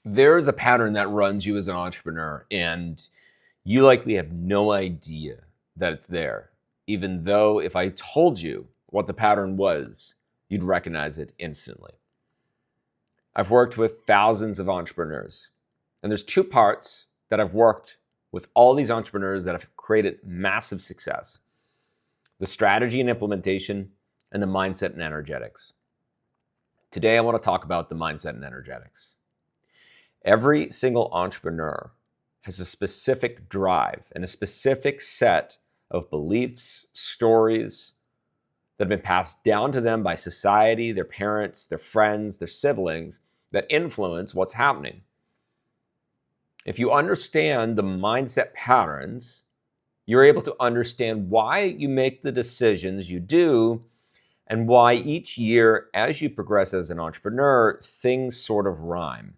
There's a pattern that runs you as an entrepreneur, and you likely have no idea that it's there, even though if I told you what the pattern was, you'd recognize it instantly. I've worked with thousands of entrepreneurs, and there's two parts that I've worked with all these entrepreneurs that have created massive success: the strategy and implementation, and the mindset and energetics. Today, I want to talk about the mindset and energetics. Every single entrepreneur has a specific drive and a specific set of beliefs, stories that have been passed down to them by society, their parents, their friends, their siblings that influence what's happening. If you understand the mindset patterns, you're able to understand why you make the decisions you do and why each year as you progress as an entrepreneur, things sort of rhyme.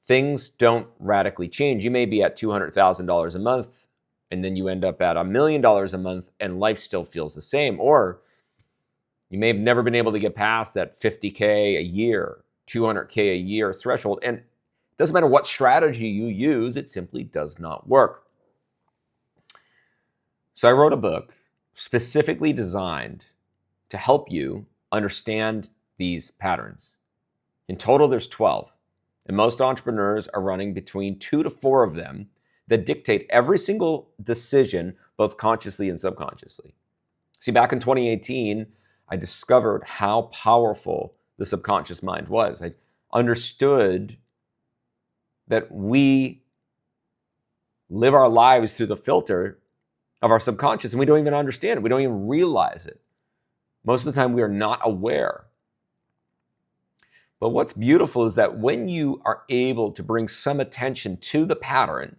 Things don't radically change. You may be at $200,000 a month and then you end up at $1 million a month and life still feels the same. Or you may have never been able to get past that 50K a year, 200K a year threshold. And it doesn't matter what strategy you use, it simply does not work. So I wrote a book specifically designed to help you understand these patterns. In total, there's 12. And most entrepreneurs are running between 2 to 4 of them that dictate every single decision, both consciously and subconsciously. See, back in 2018, I discovered how powerful the subconscious mind was. I understood that we live our lives through the filter of our subconscious, and we don't even understand it. We don't even realize it. Most of the time, we are not aware. But what's beautiful is that when you are able to bring some attention to the pattern,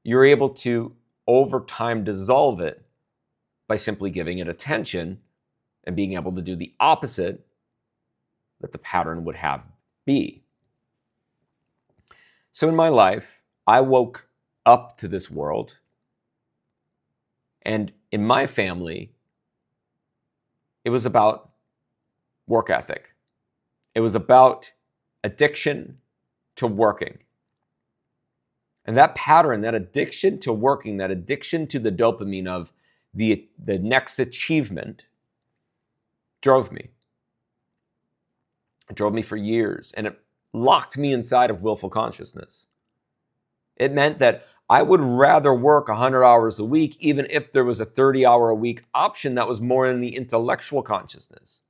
you're able to, over time, dissolve it by simply giving it attention and being able to do the opposite that the pattern would have be. So in my life, I woke up to this world, and in my family, it was about work ethic. It was about addiction to working. And that pattern, that addiction to working, that addiction to the dopamine of the next achievement drove me. It drove me for years, and it locked me inside of willful consciousness. It meant that I would rather work 100 hours a week, even if there was a 30-hour-a-week option that was more in the intellectual consciousness.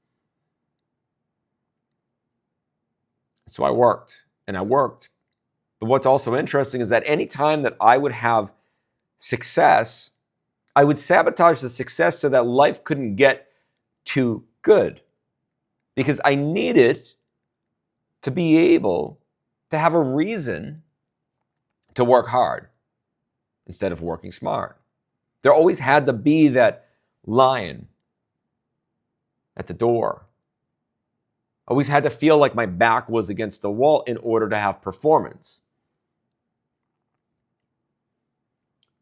So I worked, and I worked. But what's also interesting is that any time that I would have success, I would sabotage the success so that life couldn't get too good. Because I needed to be able to have a reason to work hard instead of working smart. There always had to be that lion at the door. I always had to feel like my back was against the wall in order to have performance.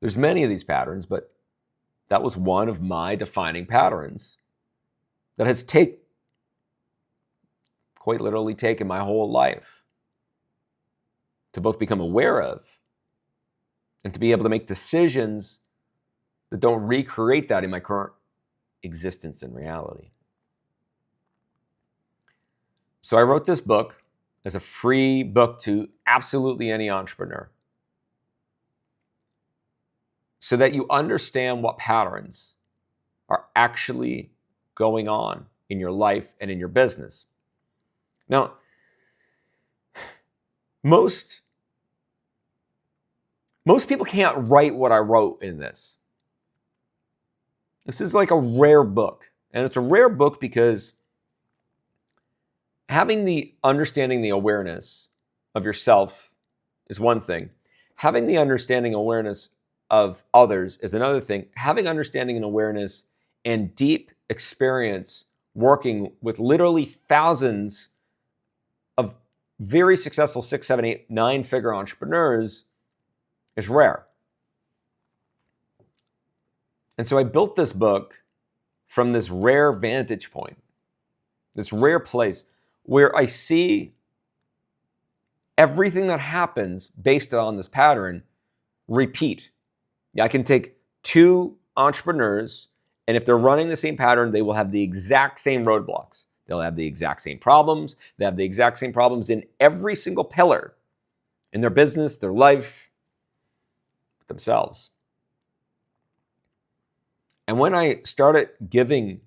There's many of these patterns, but that was one of my defining patterns that has quite literally taken my whole life to both become aware of and to be able to make decisions that don't recreate that in my current existence and reality. So I wrote this book as a free book to absolutely any entrepreneur so that you understand what patterns are actually going on in your life and in your business. Now, most people can't write what I wrote in this. This is like a rare book. And it's a rare book because having the understanding, the awareness of yourself is one thing. Having the understanding, awareness of others is another thing. Having understanding and awareness and deep experience working with literally thousands of very successful 6, 7, 8, 9-figure entrepreneurs is rare. And so I built this book from this rare vantage point, this rare place where I see everything that happens based on this pattern, repeat. Yeah, I can take two entrepreneurs, and if they're running the same pattern, they will have the exact same roadblocks. They'll have the exact same problems. They have the exact same problems in every single pillar in their business, their life, themselves. And when I started giving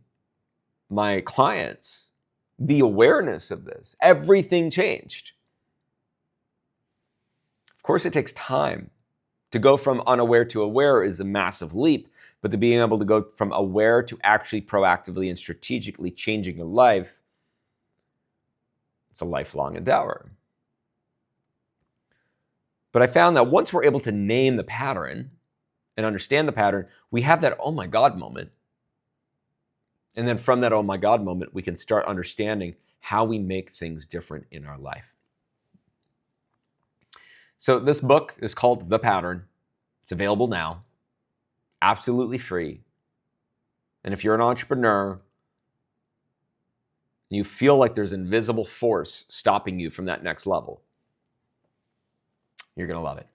my clients the awareness of this, everything changed. Of course, it takes time. To go from unaware to aware is a massive leap, but to being able to go from aware to actually proactively and strategically changing your life, it's a lifelong endeavor. But I found that once we're able to name the pattern and understand the pattern, we have that oh my God moment. And then from that oh my God moment, we can start understanding how we make things different in our life. So this book is called The Pattern. It's available now, absolutely free. And if you're an entrepreneur, and you feel like there's an invisible force stopping you from that next level, you're going to love it.